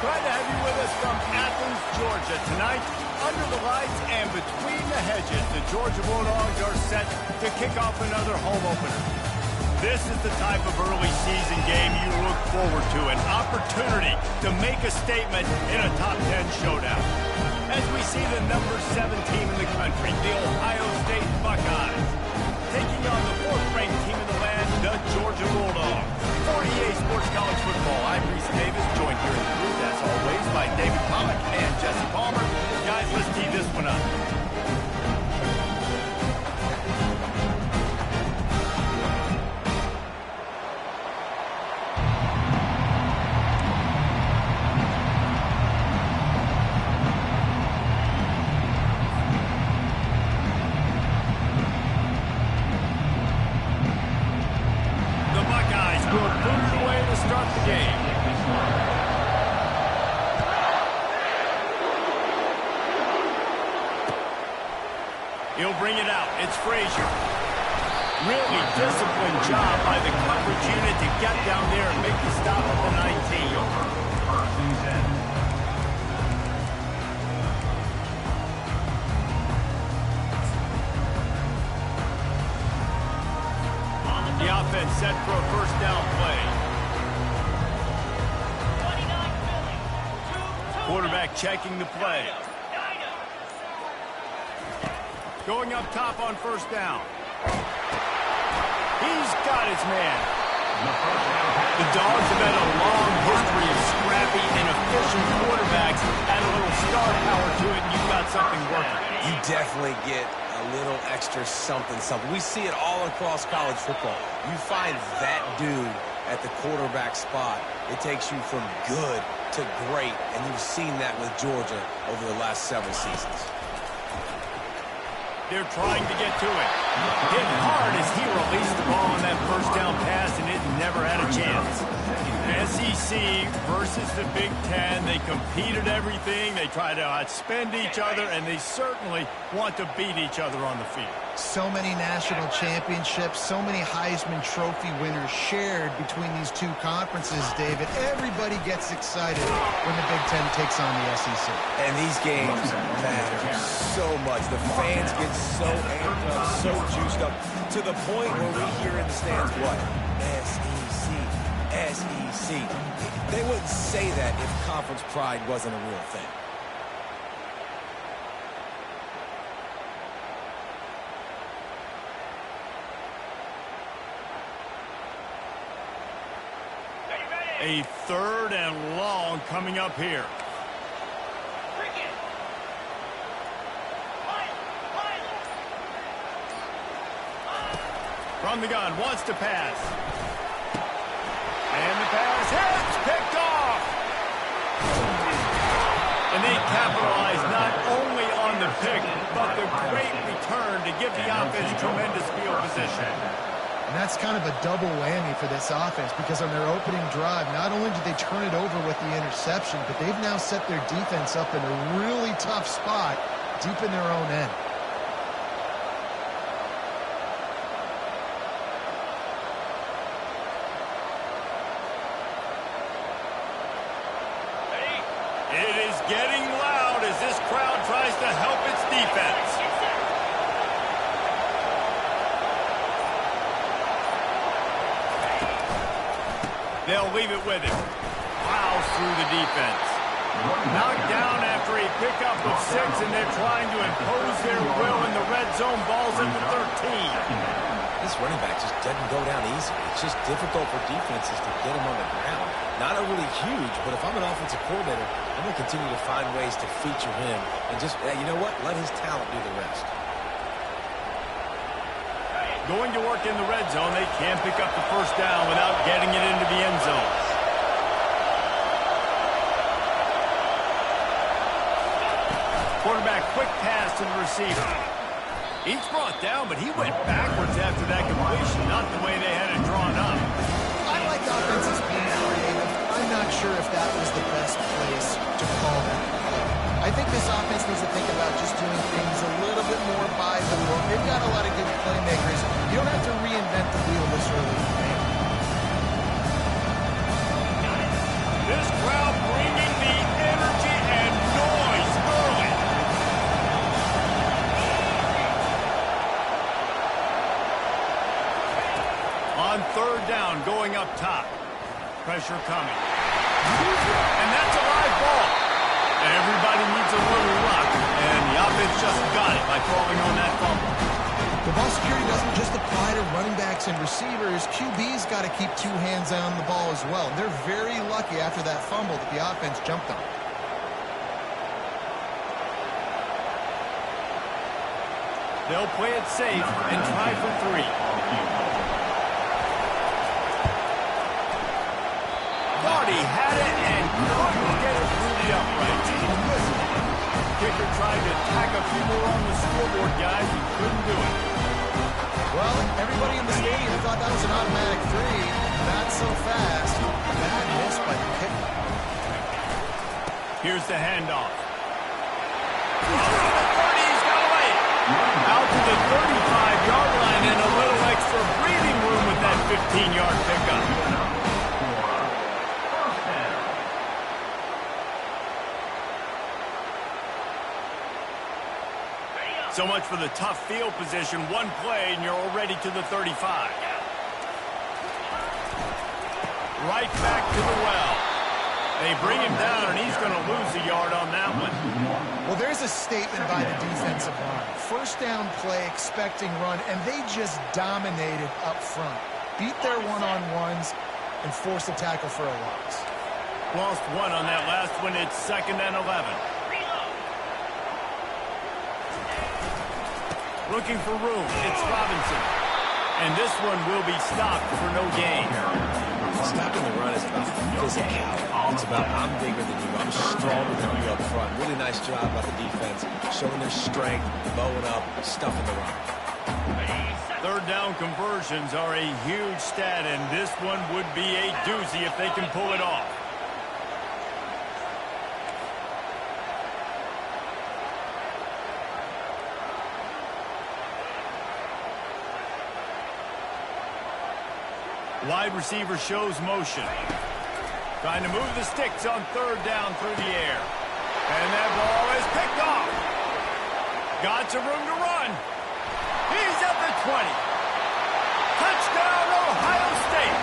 Glad to have you with us from Athens, Georgia. Tonight, under the lights and between the hedges, the Georgia Bulldogs are set to kick off another home opener. This is the type of early season game you look forward to, an opportunity to make a statement in a top 10 showdown. As we see the number 7 team in the country, the Ohio State Buckeyes, taking on the 4th-ranked team in the land, the Georgia Bulldogs. For EA Sports College Football, I'm Reese Davis, joined here in the booth, as always, by David Pollack and Jesse Palmer. Guys, let's tee this one up. He'll bring it out. It's Frazier. Really disciplined job by the coverage unit to get down there and make the stop at the 19. The offense set for a first down play. Quarterback checking the play. Going up top on first down. He's got his man. The Dogs have had a long history of scrappy and efficient quarterbacks. Add a little star power to it, and you've got something working. You definitely get a little extra something. We see it all across college football. You find that dude at the quarterback spot, it takes you from good to great, and you've seen that with Georgia over the last several seasons. They're trying to get to it. Hit hard as he released the ball on that first down pass, and it never had a chance. SEC versus the Big Ten. They compete at everything. They try to outspend each other, and they certainly want to beat each other on the field. So many national championships, so many Heisman Trophy winners shared between these two conferences, David. Everybody gets excited when the Big Ten takes on the SEC. And these games matter so much. The fans get so amped up, so juiced up, to the point where we hear in the stands, what? SEC, SEC. They wouldn't say that if conference pride wasn't a real thing. A 3rd and long coming up here. From the gun, wants to pass. And the pass hits, picked off. And they capitalize not only on the pick, but the great return to give the offense tremendous field position. And that's kind of a double whammy for this offense, because on their opening drive, not only did they turn it over with the interception, but they've now set their defense up in a really tough spot deep in their own end. It is getting loud as this crowd tries to help its defense. They'll leave it with him. Plows through the defense. Knocked down after a pickup of 6, and they're trying to impose their will in the red zone. Ball's at the 13. This running back just doesn't go down easy. It's just difficult for defenses to get him on the ground. Not overly huge, but if I'm an offensive coordinator, I'm going to continue to find ways to feature him and just, you know what, let his talent do the rest. Going to work in the red zone. They can't pick up the first down without getting it into the end zone. Quarterback, quick pass to the receiver. He's brought down, but he went backwards after that completion, not the way they had it drawn up. I like offenses being creative. I'm not sure if that was the best place to call that play. I think this offense needs to think about just doing things a little bit more by the book. They've got a lot of good playmakers. You don't have to reinvent the wheel this early in the game. This crowd bringing the going up top. Pressure coming. And that's a live ball. Everybody needs a little luck, and the offense just got it by falling on that fumble. The ball security doesn't just apply to running backs and receivers. QB's got to keep two hands on the ball as well. They're very lucky after that fumble that the offense jumped on. They'll play it safe and try for 3. Thought he had it and couldn't get it through the uprights. Kicker tried to tack a few more on the scoreboard, guys. He couldn't do it. Well, everybody in the stadium thought that was an automatic 3. Not so fast. Bad miss by the kicker. Here's the handoff. Out to the 35-yard line and a little extra breathing room with that 15-yard pickup. So much for the tough field position. One play and you're already to the 35. Right back to the well. They bring him down, and he's going to lose a yard on that one. Well, there's a statement by the defensive line. First down play, expecting run, and they just dominated up front. Beat their one-on-ones and forced a tackle for a loss. Lost 1 on that last one. It's 2nd and 11. Looking for room. It's Robinson. And this one will be stopped for no gain. Stopping the run is about physicality. It's about I'm bigger than you. I'm stronger than you up front. Really nice job by the defense, showing their strength, bowing up, stuffing the run. 3rd down conversions are a huge stat, and this one would be a doozy if they can pull it off. Wide receiver shows motion. Trying to move the sticks on 3rd down through the air. And that ball is picked off. Got some room to run. He's at the 20. Touchdown, Ohio State.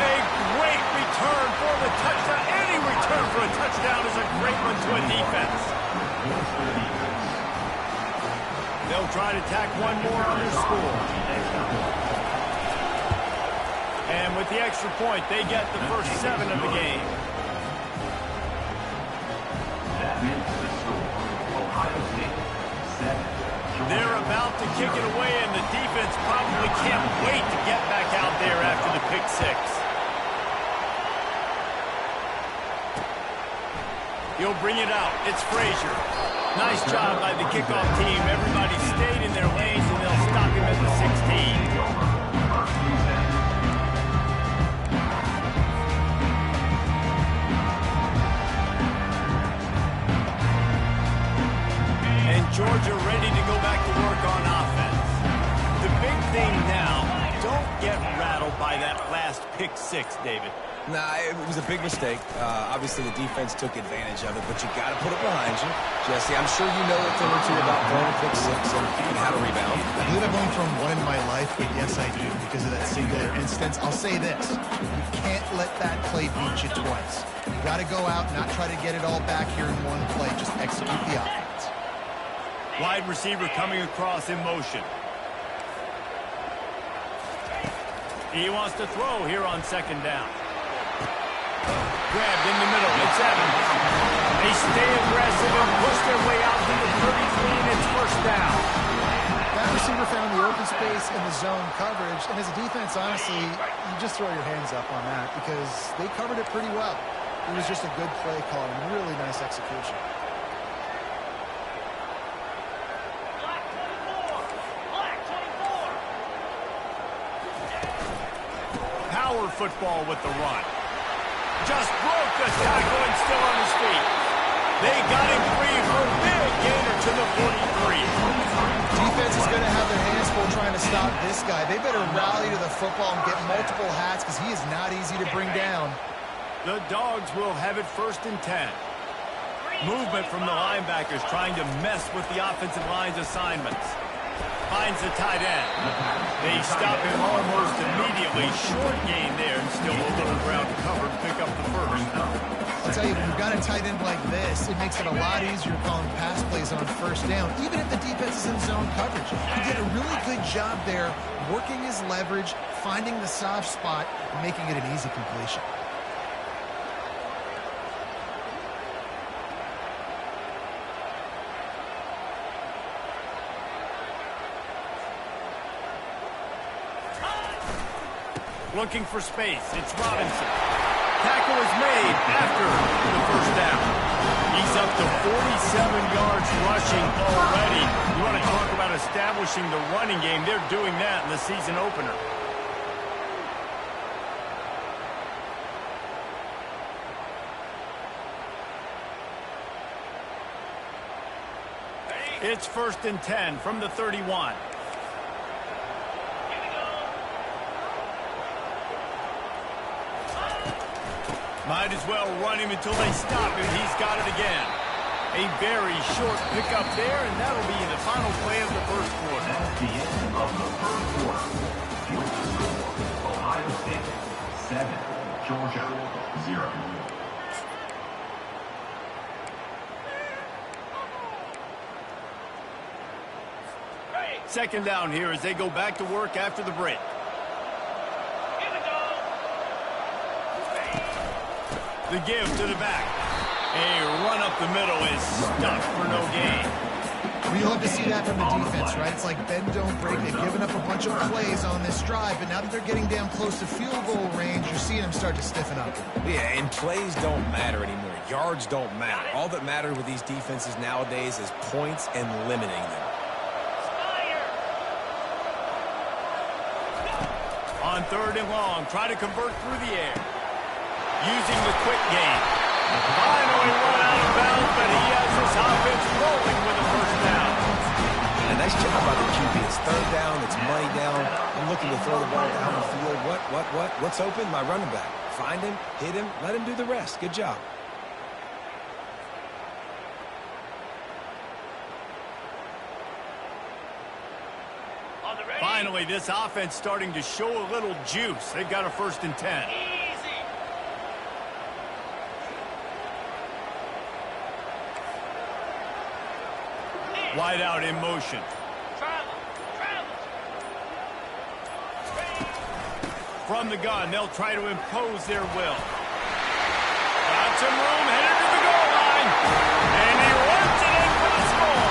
A great return for the touchdown. Any return for a touchdown is a great one to a defense. They'll try to tack one more on their score. And with the extra point, they get the first 7 of the game. They're about to kick it away, and the defense probably can't wait to get back out there after the pick 6. He'll bring it out. It's Frazier. Nice job by the kickoff team. Everybody stayed in their lanes, and they'll stop him at the 16. Georgia ready to go back to work on offense. The big thing now, don't get rattled by that last pick 6, David. Nah, it was a big mistake. Obviously, the defense took advantage of it, but you got to put it behind you. Jesse, I'm sure you know a thing or two about throwing a pick 6 and how to rebound. I believe I've only thrown 1 in my life, but yes, I do, because of that singular instance. I'll say this. You can't let that play beat you twice. You got to go out, not try to get it all back here in one play. Just execute the offense. Wide receiver coming across in motion. He wants to throw here on 2nd down. Grabbed in the middle. It's Evans. They stay aggressive and push their way out to the 33, and it's 1st down. That receiver found the open space in the zone coverage, and as a defense, honestly, you just throw your hands up on that because they covered it pretty well. It was just a good play call and really nice execution. Power football with the run. Just broke the tackle and still on his feet. They got him free for a big gainer to the 43. Defense is going to have their hands full trying to stop this guy. They better rally to the football and get multiple hats because he is not easy to bring down. The Dogs will have it 1st and 10. Movement from the linebackers trying to mess with the offensive line's assignments. finds the tight end. They stop him almost immediately. Short gain there, and still a little ground to cover to pick up the first. I'll tell you, if you've got a tight end like this, it makes it a lot easier calling pass plays on first down, even if the defense is in zone coverage. He did a really good job there, working his leverage, finding the soft spot, and making it an easy completion. Looking for space. It's Robinson. Tackle is made after the first down. He's up to 47 yards rushing already. You want to talk about establishing the running game. They're doing that in the season opener. It's 1st and 10 from the 31. Might as well run him until they stop him. He's got it again. A very short pickup there, and that'll be the final play of the first quarter. That's the end of the first quarter. Here's the score. Ohio State 7, Georgia 0. Second down here as they go back to work after the break. The give to the back. A run up the middle is stuck for no gain. We love to see that from the defense, right? It's like bend, don't break. They've given up a bunch of plays on this drive, but now that they're getting down close to field goal range, you're seeing them start to stiffen up. Yeah, and plays don't matter anymore. Yards don't matter. All that matters with these defenses nowadays is points and limiting them. On 3rd and long, try to convert through the air. Using the quick game. Finally run out of bounds, but he has his offense rolling with a first down. And a nice job by the QB. It's 3rd down. It's money down. I'm looking to throw the ball down the field. What's open? My running back. Find him, hit him, let him do the rest. Good job. Finally, this offense starting to show a little juice. They've got a 1st and 10. Wide out in motion. From the gun, they'll try to impose their will. Got some room, headed to the goal line. And he runs it in for the score.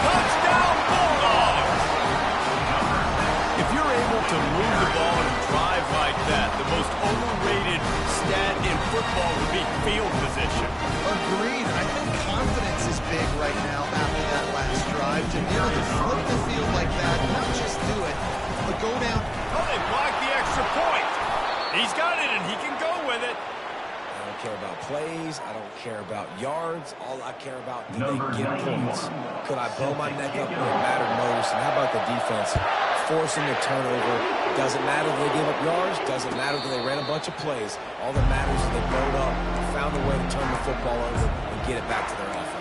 Touchdown, Bulldogs. If you're able to move the ball and drive like that, the most overrated stat in football would be field position. Agreed. I think confidence is big right now after that last drive. To be able to flip the field like that, not just do it, but go down. Oh, they blocked the extra point. He's got it, and he can go with it. I don't care about plays. I don't care about yards. All I care about is they get points. Could I blow my neck up when it mattered most? And how about the defense? Forcing the turnover. Doesn't matter if they gave up yards. Doesn't matter if they ran a bunch of plays. All that matters is they built up, found a way to turn the football over, and get it back to their offense.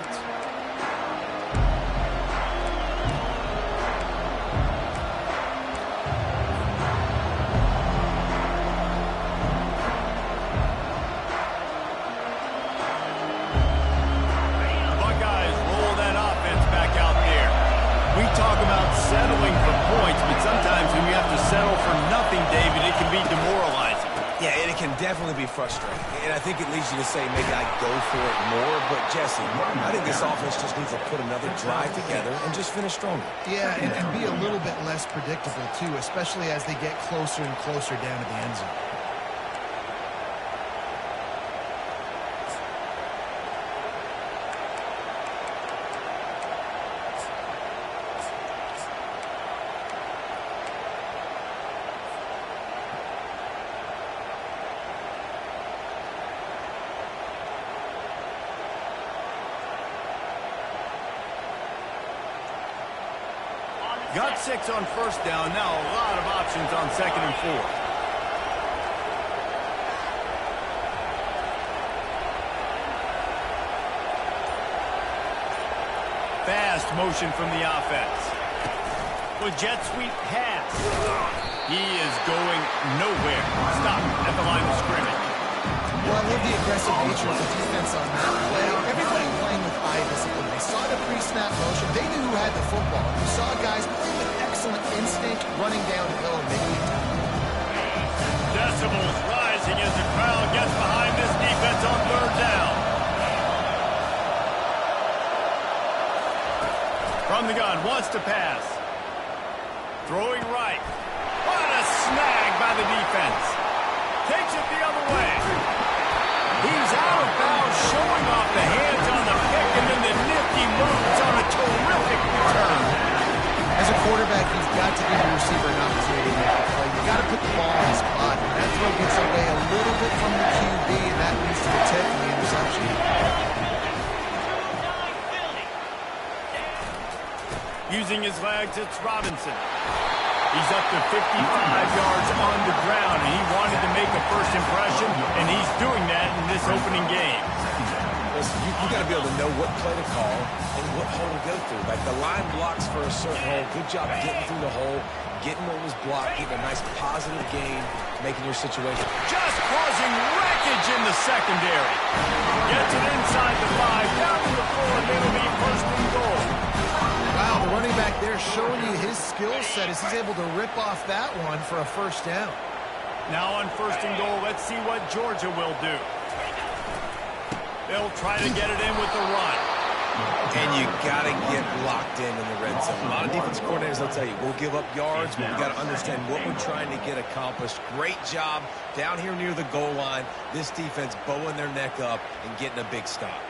Settling for points, but sometimes when you have to settle for nothing, David, it can be demoralizing. Yeah, and it can definitely be frustrating. And I think it leads you to say maybe I go for it more. But, Jesse, I think this offense just needs to put another drive together and just finish stronger. Yeah, and be a little bit less predictable, too, especially as they get closer and closer down to the end zone. Got 6 on 1st down. Now a lot of options on 2nd and 4. Fast motion from the offense. With jet sweep pass. He is going nowhere. Stop at the line of scrimmage. Well, I love the aggressive nature of the defense on that play. Everybody playing with eye discipline. They saw the pre-snap motion. They knew who had the football. You saw guys playing with excellent instinct running downhill and making a tackle. Decibels rising as the crowd gets behind this defense on third down. From the gun, wants to pass. Throwing right. What a snag by the defense. Takes it the other way. He's out of bounds, showing off the hands on the pick, and then the nifty moves on a terrific return. As a quarterback, you've got to give your receiver an opportunity to make a play. You've got to put the ball in his spot. That throw gets away a little bit from the QB, and that leads to the tip and the interception. Using his legs, it's Robinson. He's up to 55 yards on the ground, and he wanted to make a first impression, and he's doing that in this opening game. Listen, you got to be able to know what play to call and what hole to go through. Like the line blocks for a certain hole. Good job getting through the hole, getting what was blocked, getting a nice positive gain, making your situation. Just causing wreckage in the secondary. Gets it inside the 5, down to the 4, and it'll be first and goal. Wow, the running back there showing you his skill set as he's able to rip off that one for a first down. Now on first and goal, let's see what Georgia will do. They'll try to get it in with the run. And you got to get locked in the red zone. A lot of defense coordinators, they'll tell you, we'll give up yards, but we got to understand what we're trying to get accomplished. Great job down here near the goal line. This defense bowing their neck up and getting a big stop.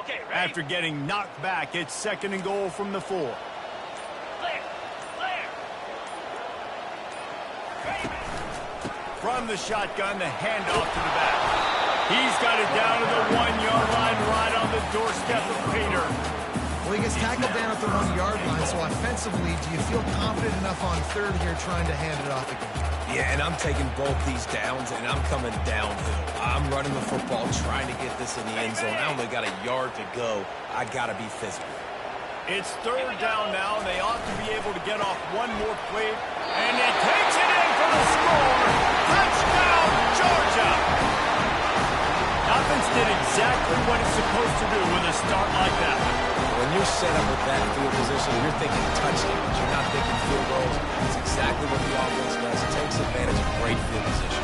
Okay, ready? After getting knocked back, it's second and goal from the 4. Clear. Clear. Ready, man. From the shotgun, the handoff to the back. He's got it down to the 1-yard line, right on the doorstep of Pater. Well, he gets tackled down at the 1-yard line, so offensively, do you feel confident enough on third here trying to hand it off again? Yeah, and I'm taking both these downs, and I'm coming downhill. I'm running the football, trying to get this in the end zone. I only got a yard to go. I got to be physical. It's third down now, and they ought to be able to get off one more play. And it takes it in for the score. Touchdown, Georgia! Offense did exactly what it's supposed to do with a start like that. When you're set up with that field position, you're thinking touchdowns. You're not thinking field goals. It's exactly what the offense does. It takes advantage of great field position.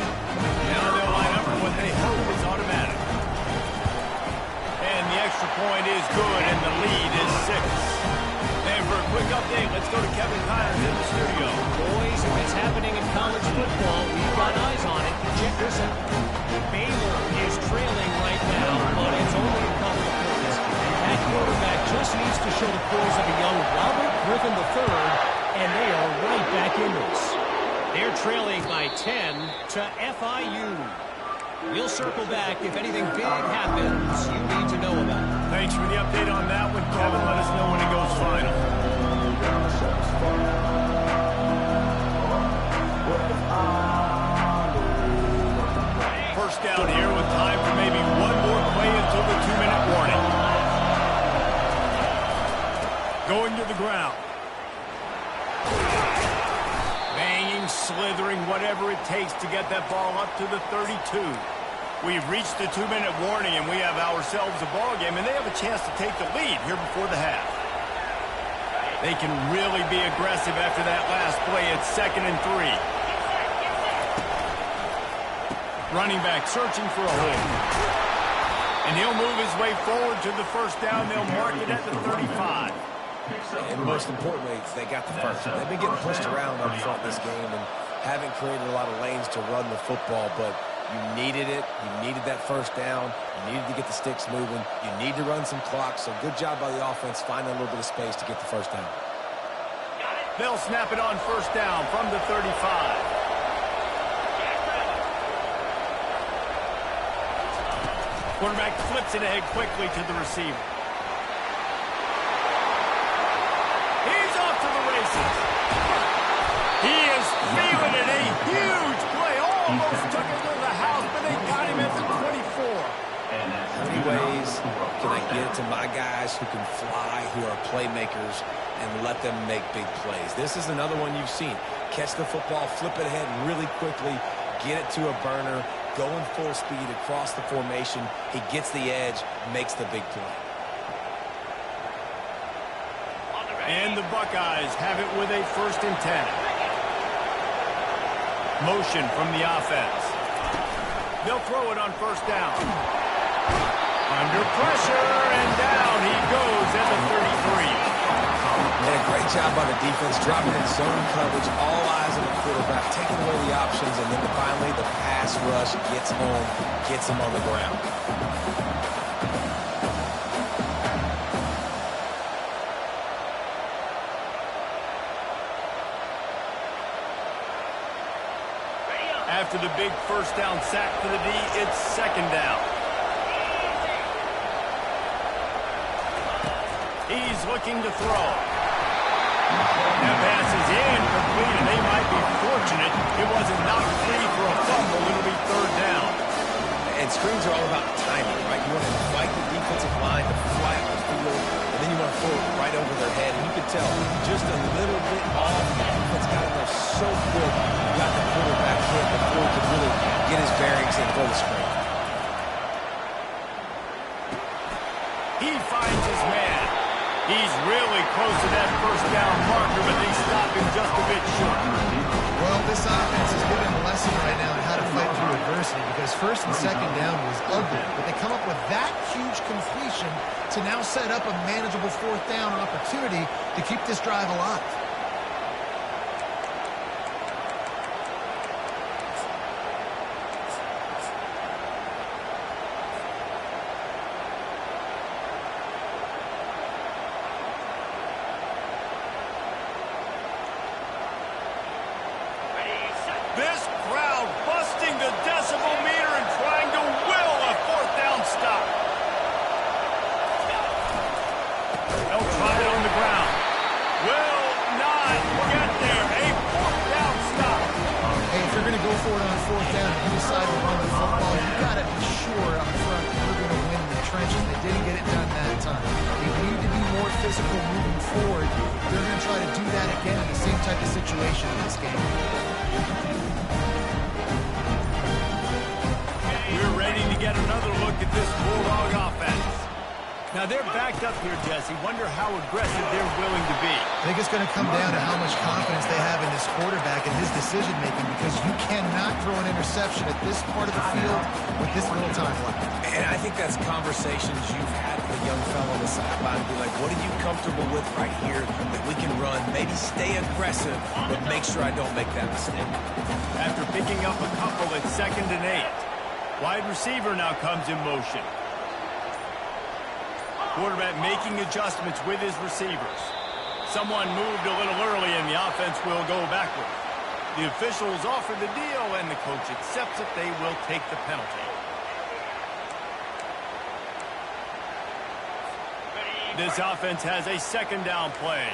Now they'll line up for what they hope is automatic. And the extra point is good, and the lead is 6. And for a quick update, let's go to Kevin Kyers in the studio. Boys, if it's happening in college football, we've got eyes on it. Check this out. Baylor is trailing right now, but it's only a couple of points. That quarterback just needs to show the poise of a young Robert Griffin III, and they are right back in this. They're trailing by 10 to FIU. We'll circle back if anything big happens you need to know about. Thanks for the update on that one, Kevin. Let us know when it goes final. First down here with time for maybe one more play until the 2-minute warning. Going to the ground. Banging, slithering, whatever it takes to get that ball up to the 32. We've reached the 2-minute warning, and we have ourselves a ball game, and they have a chance to take the lead here before the half. They can really be aggressive after that last play. It's 2nd and 3. Running back searching for a hole. And he'll move his way forward to the first down. They'll mark it at the 35. And most importantly, they got the first. They've been getting pushed around up front this game and haven't created a lot of lanes to run the football, but you needed it. You needed that first down. You needed to get the sticks moving. You need to run some clock, so good job by the offense finding a little bit of space to get the first down. They'll snap it on first down from the 35. Quarterback flips it ahead quickly to the receiver. He's off to the races. He is feeling it. A huge play. Almost took it to the house, but they got him at the 24. How many ways can I get it to my guys who can fly, who are playmakers, and let them make big plays? This is another one you've seen. Catch the football, flip it ahead really quickly, get it to a burner, going full speed across the formation. He gets the edge, makes the big play. And the Buckeyes have it with a 1st and 10. Motion from the offense. They'll throw it on 1st down. Under pressure, and down he goes at the 33. And a great job by the defense, dropping in zone coverage, all eyes on the quarterback, taking away the options, and then finally the pass rush gets home, gets him on the ground. After the big 1st down sack for the D, it's 2nd down. He's looking to throw. That pass is incomplete, and they might be fortunate it wasn't knocked free for a fumble. It'll be 3rd down. And screens are all about timing, right? You want to invite the defensive line to fly up the field, and then you want to throw it right over their head. And you can tell just a little bit off. The defense got in there so quick, got the quarterback hit before he could really get his bearings and throw the screen. He finds his man. He's really close to that 1st down marker, but they stop him just a bit short. Well, this offense is giving a lesson right now on how to fight through adversity, because 1st and 2nd down was ugly, but they come up with that huge completion to now set up a manageable 4th down opportunity to keep this drive alive. This crowd busting the decibel meter and trying to will a 4th down stop. They'll try it on the ground. Will not get there. A 4th down stop. Hey, if you're going to go for it on 4th down and you decide to run the football, you got to be sure up front that you're going to win in the trenches. They didn't get it done that time. They need to be more physical moving forward. They're going to try to do that again in the same type of situation in this game. We're ready to get another look at this Bulldog offense. Now they're backed up here, Jesse. Wonder how aggressive they're willing to be. I think it's going to come down to how much confidence they have in this quarterback and his decision-making, because you cannot throw an interception at this part of the field with this little time left. And I think that's conversations you've had with a young fellow on the sideline. Be like, what are you comfortable with right here that we can run? Maybe stay aggressive, but make sure I don't make that mistake. After picking up a couple at 2nd and 8. Wide receiver now comes in motion. Quarterback making adjustments with his receivers. Someone moved a little early and the offense will go backward. The officials offer the deal and the coach accepts it. They will take the penalty. This offense has a 2nd down play.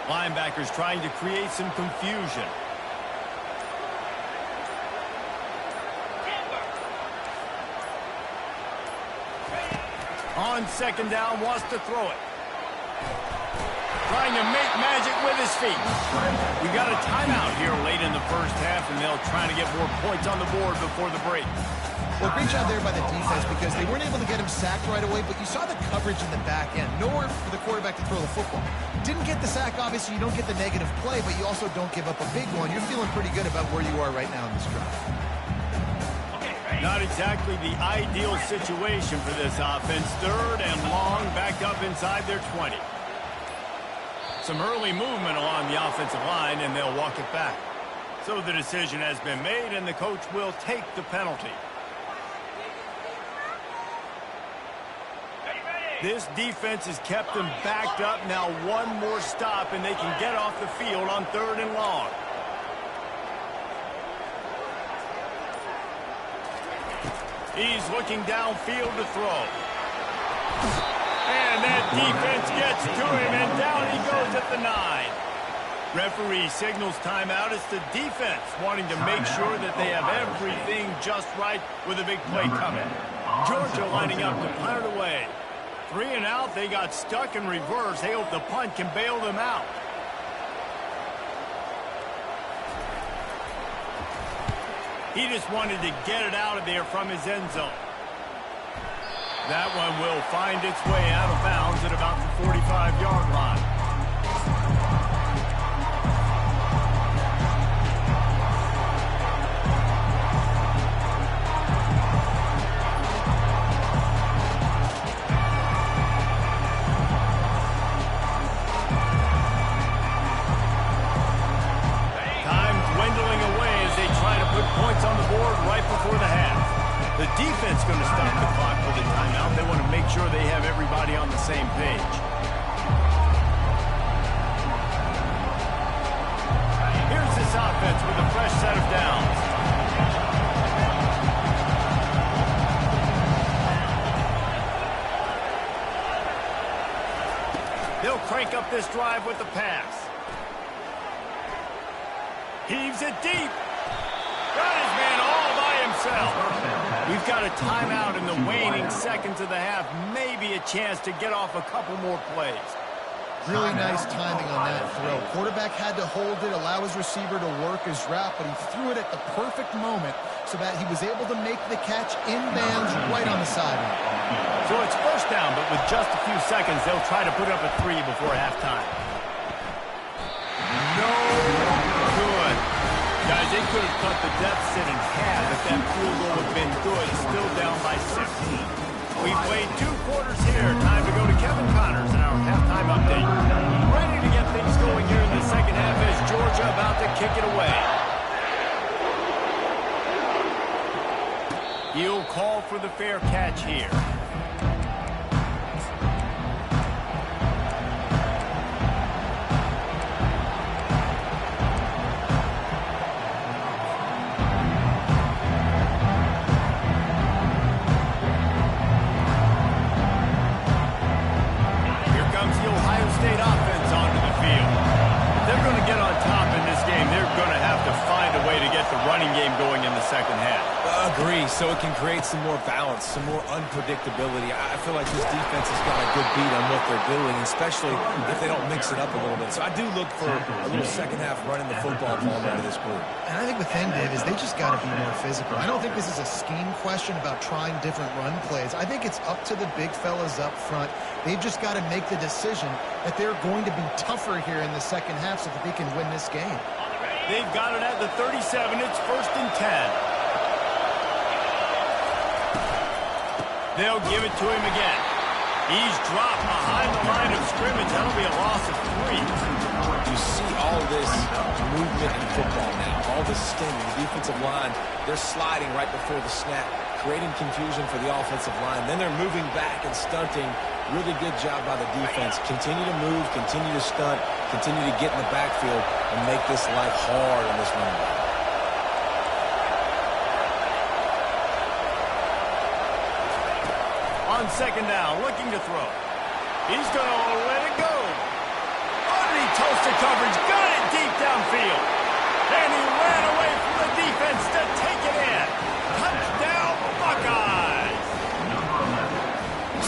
Linebackers trying to create some confusion. On 2nd down, wants to throw it. Trying to make magic with his feet. We got a timeout here late in the 1st half, and they'll try to get more points on the board before the break. Well, great job there by the defense, because they weren't able to get him sacked right away, but you saw the coverage in the back end. Nowhere for the quarterback to throw the football. Didn't get the sack, obviously. You don't get the negative play, but you also don't give up a big one. You're feeling pretty good about where you are right now in this drive. Not exactly the ideal situation for this offense. 3rd and long, back up inside their 20. Some early movement along the offensive line, and they'll walk it back. So the decision has been made, and the coach will take the penalty. This defense has kept them backed up. Now one more stop, and they can get off the field on 3rd and long. He's looking downfield to throw. And that defense gets to him, and down he goes at the 9. Referee signals timeout. It's the defense wanting to make sure that they have everything just right with a big play coming. Georgia lining up to punt it away. 3 and out. They got stuck in reverse. They hope the punt can bail them out. He just wanted to get it out of there from his end zone. That one will find its way out of bounds at about the 45-yard line. Time dwindling away as they try to put points on the board right before the half. The defense going to stop the clock with a timeout. They want to make sure they have everybody on the same page. Here's this offense with a fresh set of downs. They'll crank up this drive with the pass. Heaves it deep. Got his man all by himself. We've got a timeout in the waning seconds of the half. Maybe a chance to get off a couple more plays. Really nice timing on that throw. Quarterback had to hold it, allow his receiver to work his route, but he threw it at the perfect moment so that he was able to make the catch in bounds right on the sideline. So it's first down, but with just a few seconds, they'll try to put up a 3 before halftime. No good. Guys, they could have cut the deficit in half if that field goal had been good. Still down by 16. We played 2 quarters here. Time to go to Kevin Connors in our halftime update. Ready to get things going here in the second half as Georgia about to kick it away. He'll call for the fair catch here. State offense onto the field. They're going to get on top in this game. They're going to have to find a way to get the running game going in the second half. Agree, so it can create some more balance, some more unpredictability. I feel like this defense has got a good beat on what they're doing, especially if they don't mix it up a little bit. So I do look for a little second half running the football ball into this group. And I think the thing, Dave, is they just got to be more physical. I don't think this is a scheme question about trying different run plays. I think it's up to the big fellas up front. They've just got to make the decision that they're going to be tougher here in the second half so that they can win this game. They've got it at the 37. It's 1st and 10. They'll give it to him again. He's dropped behind the line of scrimmage. That'll be a loss of 3. You see all this movement in football now, all this sting. The defensive line, they're sliding right before the snap, creating confusion for the offensive line. Then they're moving back and stunting. Really good job by the defense. Continue to move, continue to stunt, continue to get in the backfield and make this life hard on this running back. On second down, looking to throw. He's going to let it go. Underneath toasted coverage, got it deep downfield. And he ran away from the defense to take it in. Touchdown, Buckeyes.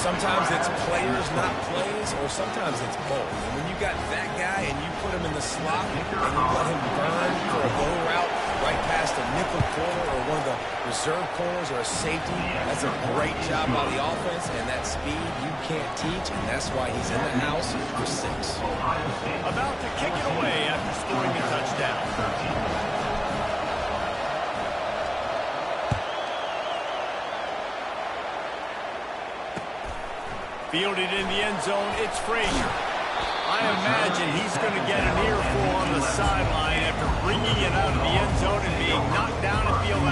Sometimes it's players, not plays, or sometimes it's both. And when you got that guy and you put him in the slot and you let him burn for a go route right past a nickel corner or one of the reserve corners or a safety, that's a great job by the offense, and that speed you can't teach, and that's why he's in the house for 6. About to kick it away after scoring a touchdown. Fielded in the end zone, it's Frazier. I imagine he's going to get an earful on the sideline after bringing it out of the end zone and being knocked down at the 11.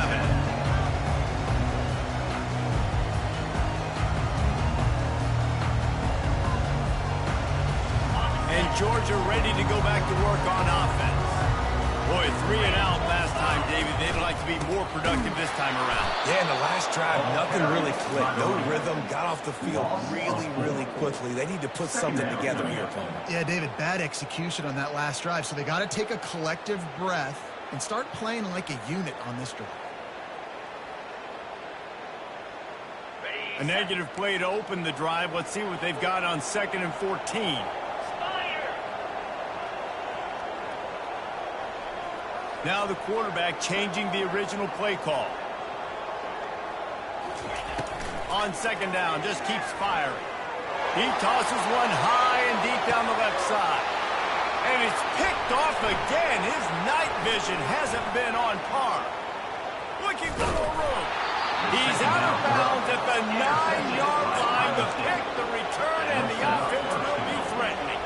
And Georgia ready to go back to work on offense. Boy, 3 and out last time, David. They'd like to be more productive this time around. Yeah, in the last drive, nothing really clicked. No rhythm, got off the field really quickly. They need to put something together here, Tony. Yeah, David, bad execution on that last drive. So they got to take a collective breath and start playing like a unit on this drive. A negative play to open the drive. Let's see what they've got on 2nd and 14. Now the quarterback changing the original play call. On 2nd down, just keeps firing. He tosses one high and deep down the left side. And it's picked off again. His night vision hasn't been on par. Looking for more room. He's out of bounds at the 9-yard line. The pick, the return, and the offense will be threatening.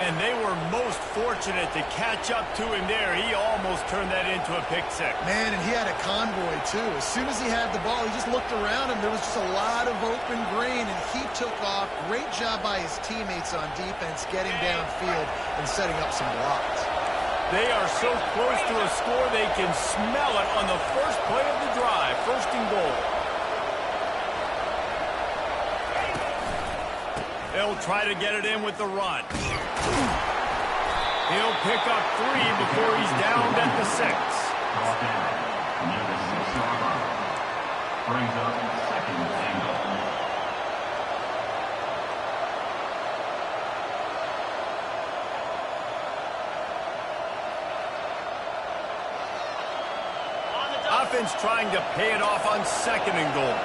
And they were most fortunate to catch up to him there. He almost turned that into a pick six. Man, and he had a convoy, too. As soon as he had the ball, he just looked around him. There was just a lot of open green, and he took off. Great job by his teammates on defense, getting downfield and setting up some blocks. They are so close to a score, they can smell it on the first play of the drive. 1st and goal. They'll try to get it in with the run. He'll pick up 3 before he's down at the 6. Near the 6-yard line. Brings up 2nd and goal. Offense trying to pay it off on 2nd and goal.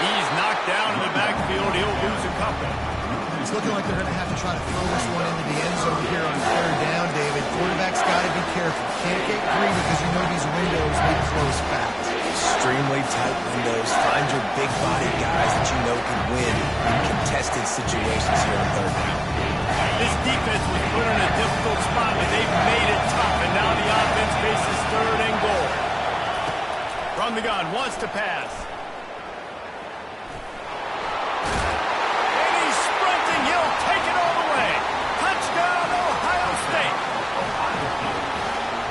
He's knocked down in the backfield. He'll lose a couple. It's looking like they're going to have to try to throw this one into the end zone here on 3rd down, David. Quarterback's got to be careful. Can't get greedy because you know these windows may close fast. Extremely tight windows. Find your big body guys that you know can win in contested situations here on 3rd down. This defense was put in a difficult spot, but they've made it tough, and now the offense faces 3rd and goal. From the gun, wants to pass. And he's sprinting. He'll take it all the way. Touchdown, Ohio State.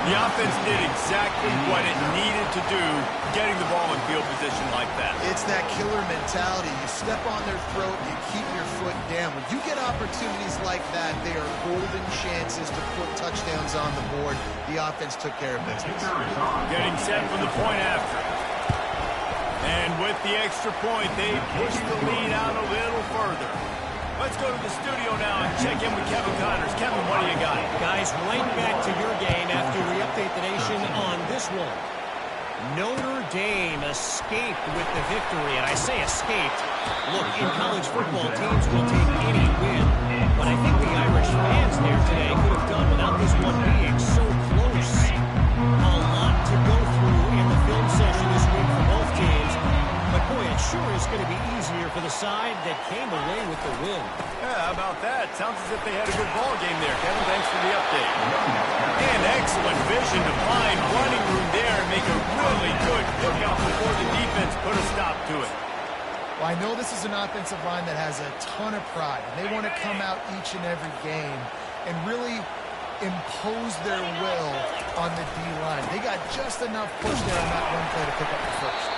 The offense did exactly what it needed to do, getting the ball in field position like that. It's that killer mentality. You step on their throat, you keep your foot down. When you get opportunities like that, they are golden chances to put touchdowns on the board. The offense took care of business. Getting set for the point after. And with the extra point, they push the lead out a little further. Let's go to the studio now and check in with Kevin Connors. Kevin, what do you got? Guys, right back to your game after we update the nation on this one. Notre Dame escaped with the victory, and I say escaped. Look, in college football, teams will take any win, but I think the Irish fans there today could have done without this one being so close. A lot to go through in the film session this week for both teams, but boy, it sure is going to be easier for the side that came away with the win. Yeah, how about that? Sounds as if they had a good ball game there, Kevin. Thanks for the update. And excellent vision to find running room there and make a really good cookout before the defense put a stop to it. Well, I know this is an offensive line that has a ton of pride. And they want to come out each and every game and really impose their will on the D-line. They got just enough push there on that one play to pick up the first.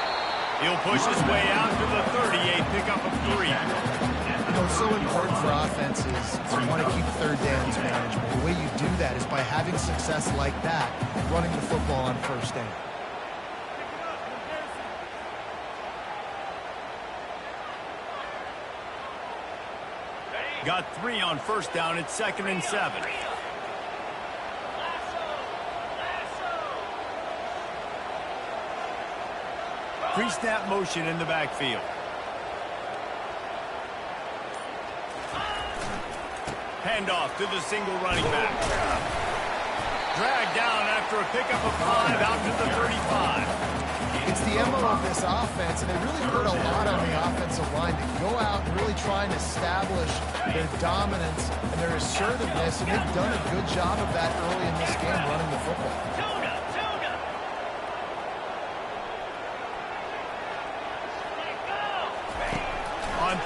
He'll push his way out to the 38, pick up a 3. You know, it's so important for offenses to want to keep 3rd downs manageable. The way you do that is by having success like that, running the football on 1st down. Got 3 on 1st down. It's 2nd and 7. Pre-snap motion in the backfield. Handoff to the single running back. Dragged down after a pickup of 5 out to the 35. It's the MO of this offense, and they really hurt a lot on the offensive line to go out and really try and establish their dominance and their assertiveness, and they've done a good job of that early in this game running the football.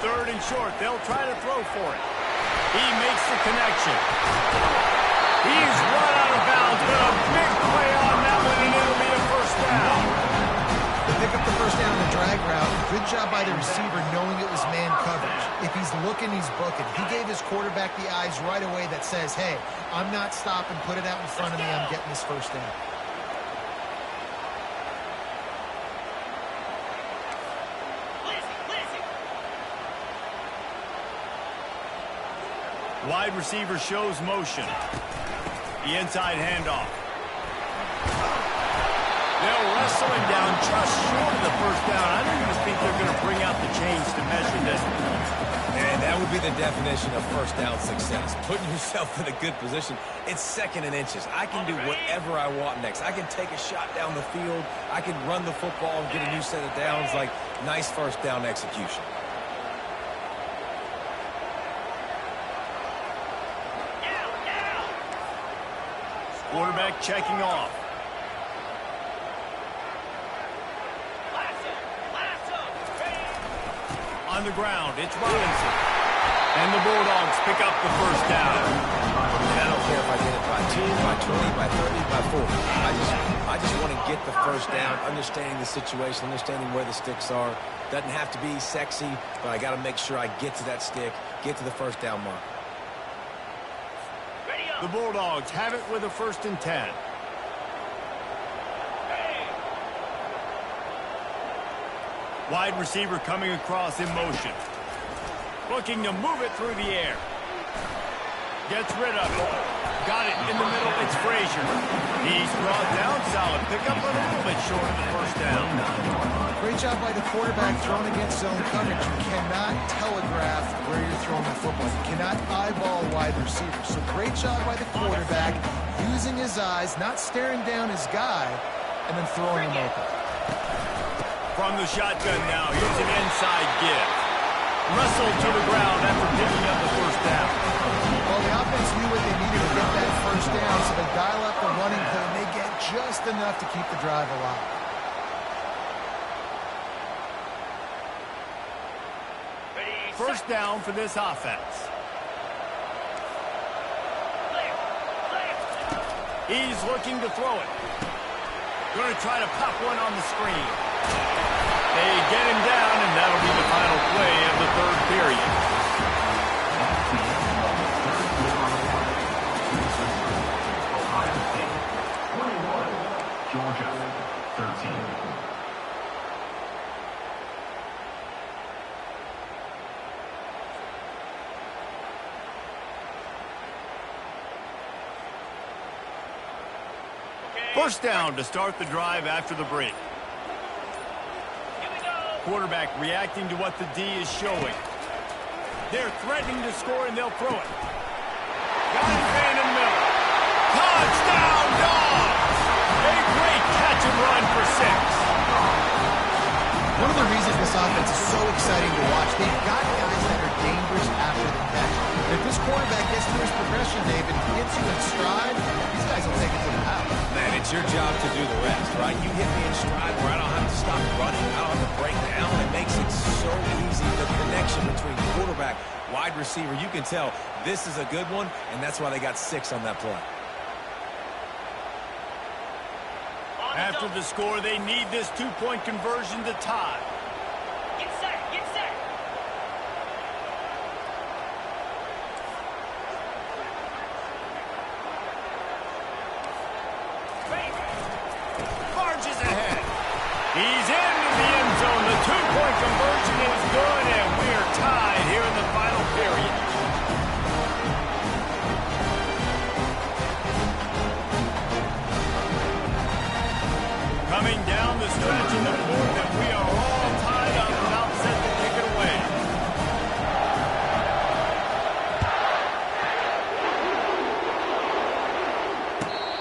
3rd and short. They'll try to throw for it. He makes the connection. He's run out of bounds, but a big play on that one, and it'll be a first down. They pick up the first down in the drag route. Good job by the receiver knowing it was man coverage. If he's looking, he's booking. He gave his quarterback the eyes right away that says, hey, I'm not stopping, put it out in front of me, I'm getting this first down. Wide receiver shows motion. The inside handoff. They'll wrestle him down just short of the first down. I don't even think they're going to bring out the chains to measure this. And that would be the definition of first down success. Putting yourself in a good position. It's 2nd and inches. I can do whatever I want next. I can take a shot down the field. I can run the football and get a new set of downs. Like, nice first down execution. Quarterback checking off. On the ground, it's Robinson. And the Bulldogs pick up the first down. And I don't care if I get it by 2, by 20, by 30, by 40. I just want to get the first down, understanding the situation, understanding where the sticks are. Doesn't have to be sexy, but I got to make sure I get to that stick, get to the first down mark. The Bulldogs have it with a 1st and 10. Wide receiver coming across in motion. Looking to move it through the air. Gets rid of it. Got it in the middle. It's Frazier. He's brought down solid. Pick up a little bit short of the first down. Great job by the quarterback throwing against zone coverage. You cannot telegraph where you're throwing the football. You cannot eyeball wide receivers. So great job by the quarterback using his eyes, not staring down his guy, and then throwing him open. From the shotgun now, here's an inside give. Wrestled to the ground after picking up the first down. Well, the offense knew what they needed to get that first down, so they dial up the running play, and they get just enough to keep the drive alive. First down for this offense. He's looking to throw it. Going to try to pop one on the screen. They get him down, and that'll be the final play of the 3rd period. Ohio State 21, Georgia 13. First down to start the drive after the break. Quarterback reacting to what the D is showing. They're threatening to score, and they'll throw it. Got his man in the middle. Touchdown, Dogs! A great catch and run for 6. One of the reasons this offense is so exciting to watch, they've got guys that are dangerous after the catch. And if this quarterback gets through his progression, David, gets you in stride, these guys will take it to the house. Man, it's your job to do the rest, right? You hit me in stride where I don't have to stop running. I don't have to break down. It makes it so easy. The connection between quarterback, wide receiver, you can tell this is a good one, and that's why they got 6 on that play. After the score, they need this 2-point conversion to tie. Get set, get set. Marches ahead. He's into the end zone. The 2-point conversion is good, and we're tied here in the final period. Coming down the stretch in the 4th, and we are all tied up, about set to kick it away.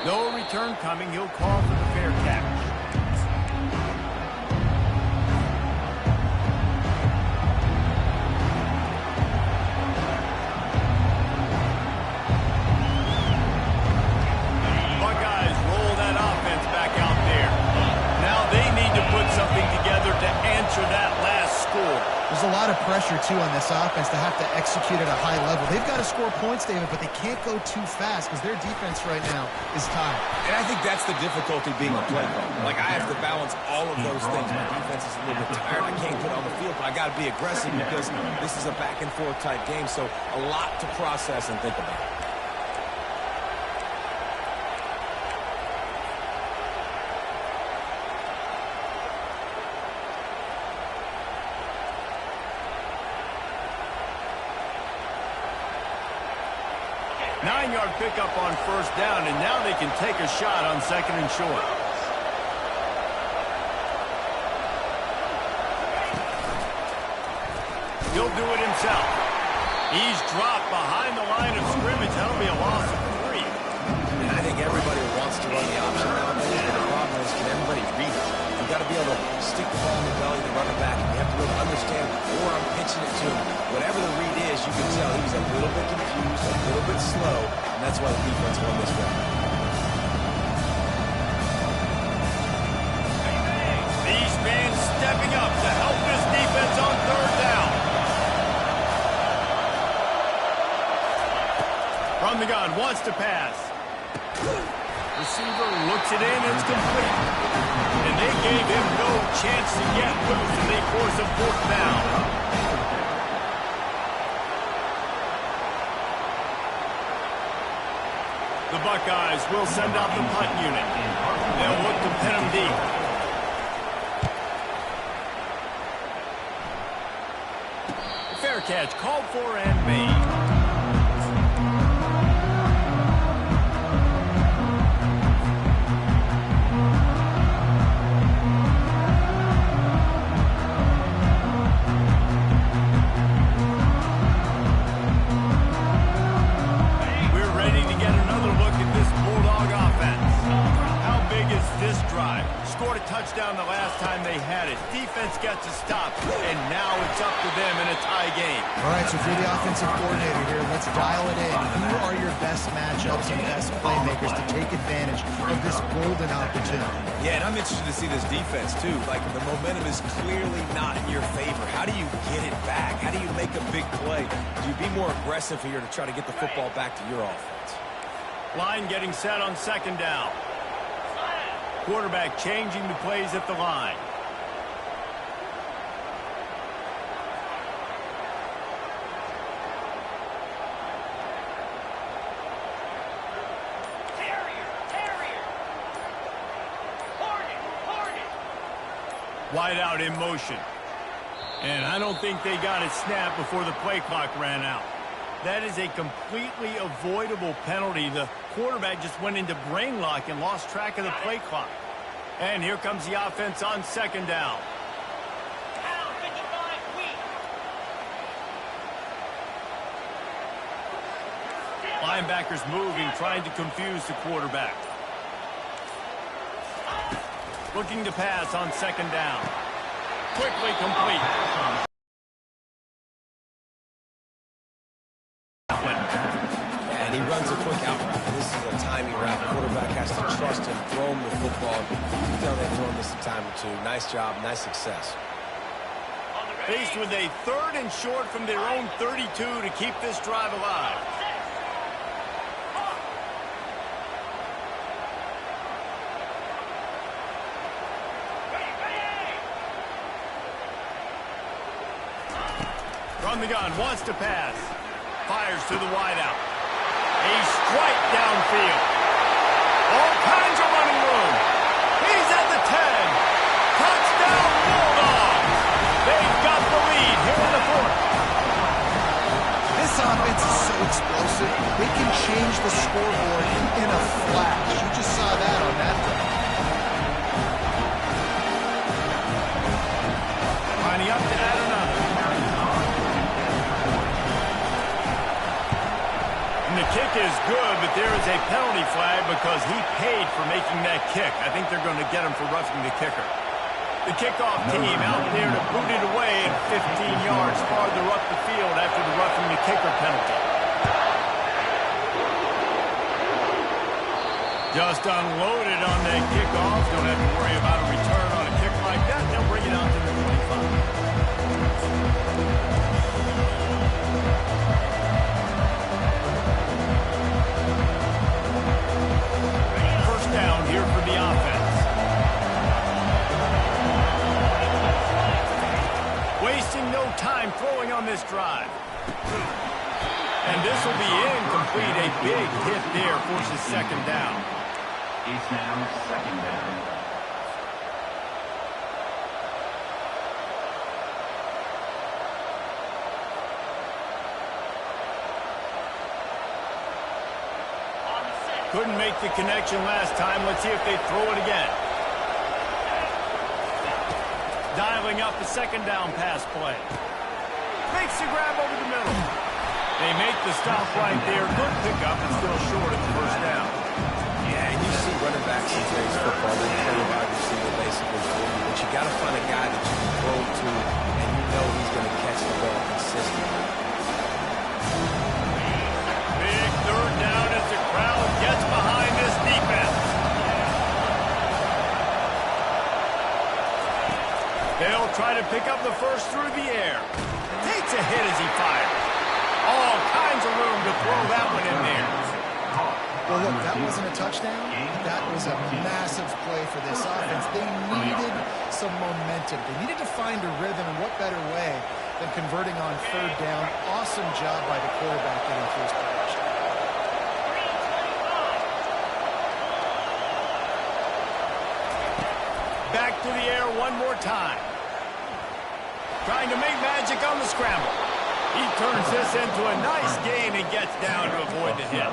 No return coming. He'll call for the fair catch. Buckeyes roll that offense back out there. Now they need to put something together to answer that last score. There's a lot of pressure, too, on this offense to have to execute at a high level. They've got to score points, David, but they can't go too fast because their defense right now is tired. And I think that's the difficulty being a play caller. Like, I have to balance all of those things. My defense is a little bit tired. I can't put it on the field, but I got to be aggressive because this is a back-and-forth type game, so a lot to process and think about. Nine-yard pickup on first down, and now they can take a shot on second and short. He'll do it himself. He's dropped behind the line of scrimmage. That'll be a loss of 3. And I think everybody wants to run the option nowadays, but the problem is, can everybody read it? You've got to be able to stick the ball in the belly of the running back, and you have to really understand where I'm pitching it to him. Whatever the read is, you can tell he was a little bit confused, a little bit slow, and that's why the defense won this game. These fans stepping up to help this defense on third down. From the gun, wants to pass. Receiver looks it in, it's complete. And they gave him no chance to get loose, and they force a fourth down. The Buckeyes will send out the punt unit. They'll look to pin him deep. Fair catch called for and made. Touchdown the last time they had it. Defense got to stop, and now it's up to them in a tie game. All right, so if you're the offensive coordinator here, let's dial it in. Who are your best matchups and best playmakers to take advantage of this golden opportunity? Yeah, and I'm interested to see this defense, too. Like, the momentum is clearly not in your favor. How do you get it back? How do you make a big play? Do you be more aggressive here to try to get the football back to your offense? Line getting set on second down. Quarterback changing the plays at the line. Wide out in motion. And I don't think they got it snapped before the play clock ran out. That is a completely avoidable penalty. The quarterback just went into brain lock and lost track of the play clock. And here comes the offense on second down. Linebackers moving, trying to confuse the quarterback. Looking to pass on second down. Quickly complete. And he runs a quick out route. This is a timing route. Quarterback has to trust him, throw him the football. You've done that throw this a time or two. Nice job, nice success. Faced with a third and short from their own 32 to keep this drive alive. From the gun, wants to pass. Fires to the wideout. A strike downfield. All kinds of running room. He's at the 10. Touchdown Bulldogs. They've got the lead here in the fourth. This offense is so explosive. They can change the scoreboard in a flash. You just saw that on that drive. Lining up to add another. And the kick is good, but there is a penalty flag because he paid for making that kick. I think they're going to get him for roughing the kicker. The kickoff team out there to boot it away at 15 yards farther up the field after the roughing the kicker penalty. Just unloaded on that kickoff. Don't have to worry about a return on a kick like that. They'll bring it out to the 25. this drive. And this will be incomplete. A big hit there forces second down. It's now second down. Couldn't make the connection last time. Let's see if they throw it again. Dialing up the second down pass play. Makes the grab over the middle. They make the stop right there. Good pickup and still short of the first down. Yeah, and you see running backs in today's football, they play a wide receiver basically for you, but you got to find a guy that you can throw to, and you know he's going to catch the ball consistently. Big third down as the crowd gets behind this defense. They'll try to pick up the first through the air. Takes a hit as he fires. All kinds of room to throw that one in there. Well, look, that wasn't a touchdown. That was a massive play for this offense. They needed some momentum. They needed to find a rhythm, and what better way than converting on third down. Awesome job by the quarterback getting through his progression. Back to the air one more time. Trying to make magic on the scramble. He turns this into a nice gain and gets down to avoid the hit.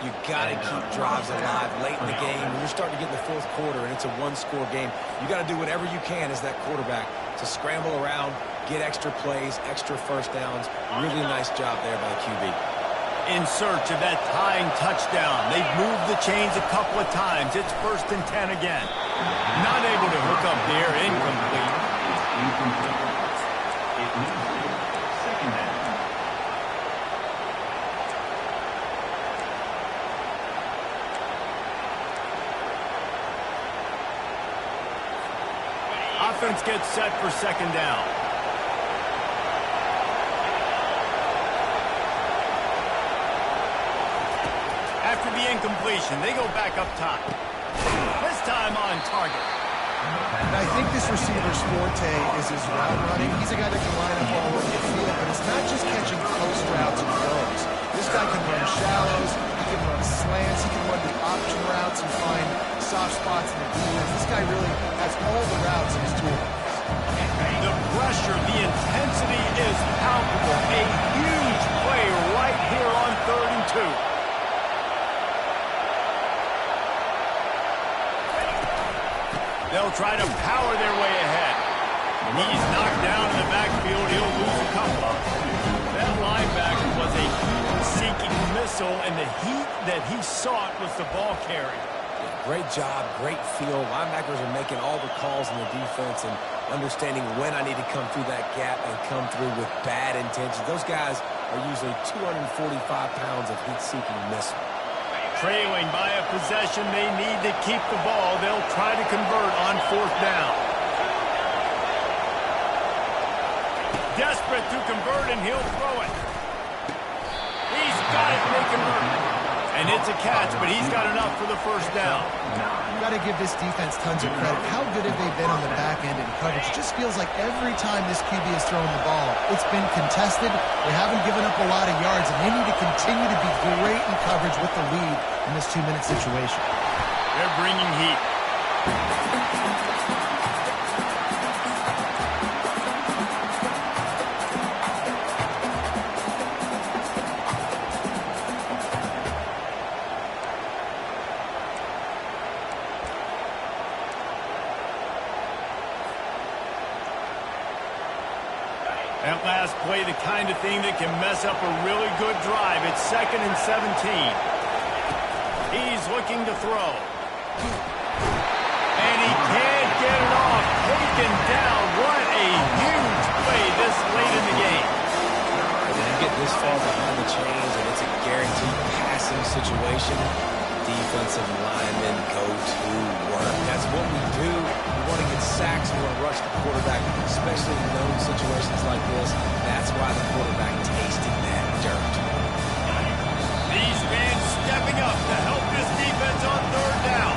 You got to keep drives alive late in the game. When you're starting to get in the fourth quarter and it's a one-score game, you got to do whatever you can as that quarterback to scramble around, get extra plays, extra first downs. Really nice job there by the QB. In search of that tying touchdown. They've moved the chains a couple of times. It's 1st and 10 again. Not able to hook up there. Incomplete. Incomplete. It moves it. Second down. Offense gets set for second down. After the incompletion, they go back up top. This time on target. And I think this receiver's forte is his route running. He's a guy that can line up all over the field, but it's not just catching post routes and goes. This guy can run shallows, he can run slants, he can run the option routes and find soft spots in the defense. This guy really has all the routes in his toolbox. The pressure, the intensity is palpable. A huge play right here on 3rd and 2. They'll try to power their way ahead. He's knocked down in the backfield. He'll lose a couple. That linebacker was a heat-seeking missile, and the heat that he sought was the ball carrier. Great job, great feel. Linebackers are making all the calls in the defense and understanding when I need to come through that gap and come through with bad intentions. Those guys are usually 245 pounds of heat-seeking missile. Trailing by a possession, they need to keep the ball. They'll try to convert on 4th down. Desperate to convert, and he'll throw it. He's got it, they convert. And it's a catch, but he's got enough for the first down. You've got to give this defense tons of credit. How good have they been on the back end in coverage? It just feels like every time this QB has thrown the ball, it's been contested. They haven't given up a lot of yards, and they need to continue to be great in coverage with the lead in this 2-minute situation. They're bringing heat. That last play, the kind of thing that can mess up a really good drive. It's 2nd and 17. He's looking to throw. And he can't get it off. Taken down. What a huge play this late in the game. When you get this far behind the chains and it's a guaranteed passing situation, defensive linemen go to work. That's what we do. We want to get sacks. We want to rush the quarterback, especially in known situations like this. That's why the quarterback tasted that dirt. These fans stepping up to help this defense on 3rd down.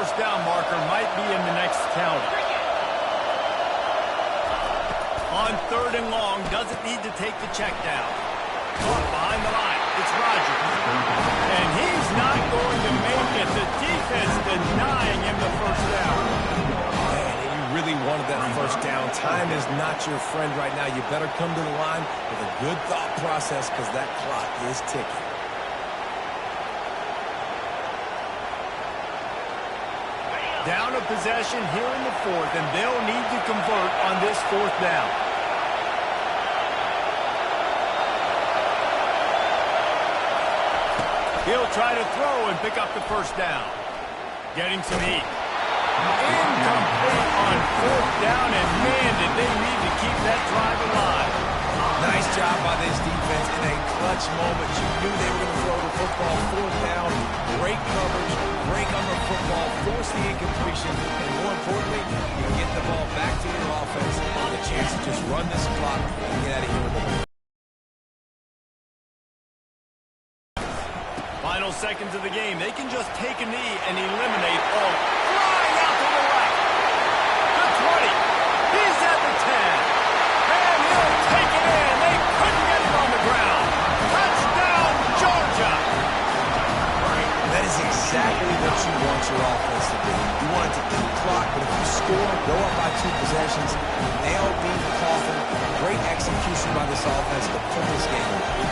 first down marker might be in the next county. On 3rd and long, doesn't need to take the check down. Caught behind the line. It's Rodgers. And he's not going to make it. The defense denying him the first down. Man, you really wanted that first down. Time is not your friend right now. You better come to the line with a good thought process because that clock is ticking. Down a possession here in the 4th, and they'll need to convert on this 4th down. He'll try to throw and pick up the first down. Getting some heat. Incomplete on 4th down, and man, did they need to keep that drive alive. Nice job by this defense in a clutch moment. You knew they were going to throw the football 4th down. Great coverage, break on the football, force the incompletion, and more importantly, you get the ball back to your offense with a chance to just run this clock and get out of here with the ball. Final seconds of the game. They can just take a knee and eliminate all. Flying out to the right. The 20. He's at the 10. And he'll take it in. They couldn't get it on the ground. Touchdown, Georgia. That is exactly what you want your offense to do. You want it to keep clock, but if you score, go up by 2 possessions, nail deep coffin. Great execution by this offense to pull this game away.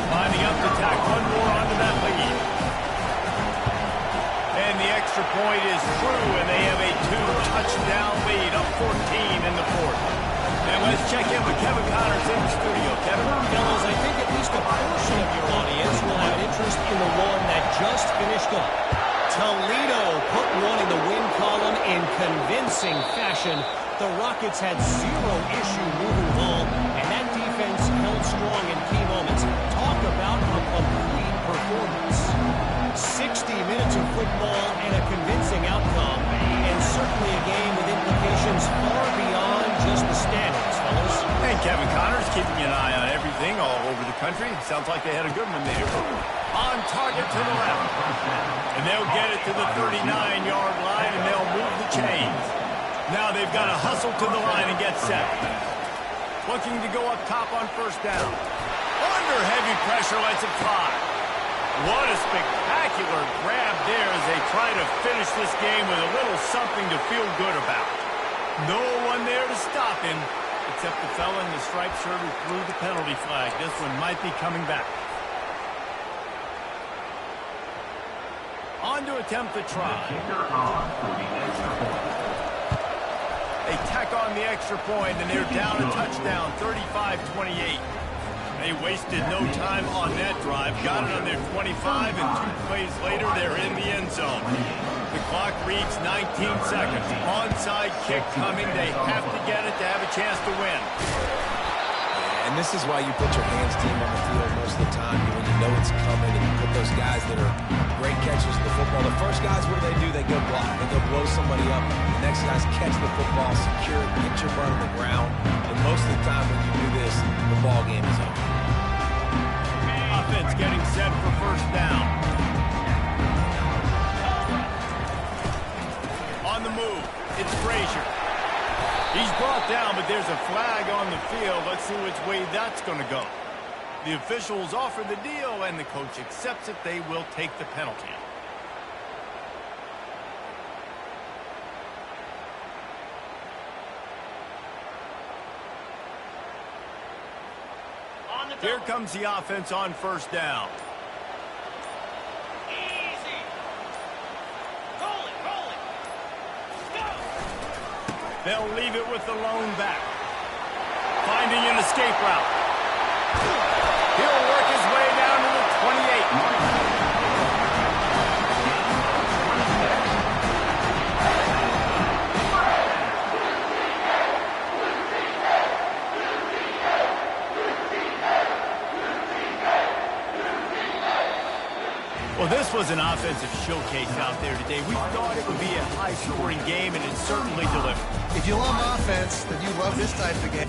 Lining up to tack one more onto that lead. And the extra point is true, and they have a 2-touchdown lead, up 14 in the 4th. And let's check in with Kevin Connors in the studio. Kevin? Fellas, I think at least a portion of your audience will have an interest in the one that just finished up. Toledo put one in the win column in convincing fashion. The Rockets had 0 issue moving the ball, and that defense held strong in key moments. Talk about a complete performance. 60 minutes of football and a convincing outcome, and certainly a game with implications far beyond just the standings, fellas. And Kevin Connors keeping an eye on everything all over the country. Sounds like they had a good one there. On target to the left. And they'll get it to the 39-yard line, and they'll move the chains. Now they've got to hustle to the line and get set. Looking to go up top on first down. Under heavy pressure, lets it fly. What a spectacular grab there as they try to finish this game with a little something to feel good about. No one there to stop him, except the fella in the striped shirt who threw the penalty flag. This one might be coming back. On to attempt the try. They tack on the extra point, and they're down a touchdown, 35-28. They wasted no time on that drive. Got it on their 25, and 2 plays later, they're in the end zone. The clock reads 19 seconds. Onside kick coming. They have to get it to have a chance to win. And this is why you put your hands team on the field most of the time when you know it's coming, and you put those guys that are great catchers of the football. The first guys, what do? They go block. They go blow somebody up. The next guys catch the football, secure it, get your butt on the ground. And most of the time when you do this, the ball game is over. Offense getting set for first down. On the move, it's Frazier. He's brought down, but there's a flag on the field. Let's see which way that's going to go. The officials offer the deal, and the coach accepts it. They will take the penalty. Here comes the offense on first down. Easy. Roll it, roll it. Go. They'll leave it with the lone back. Finding an escape route. He'll work his way down to the 28. Well, this was an offensive showcase out there today. We thought it would be a high-scoring game, and it certainly delivered. If you love offense, then you love this type of game.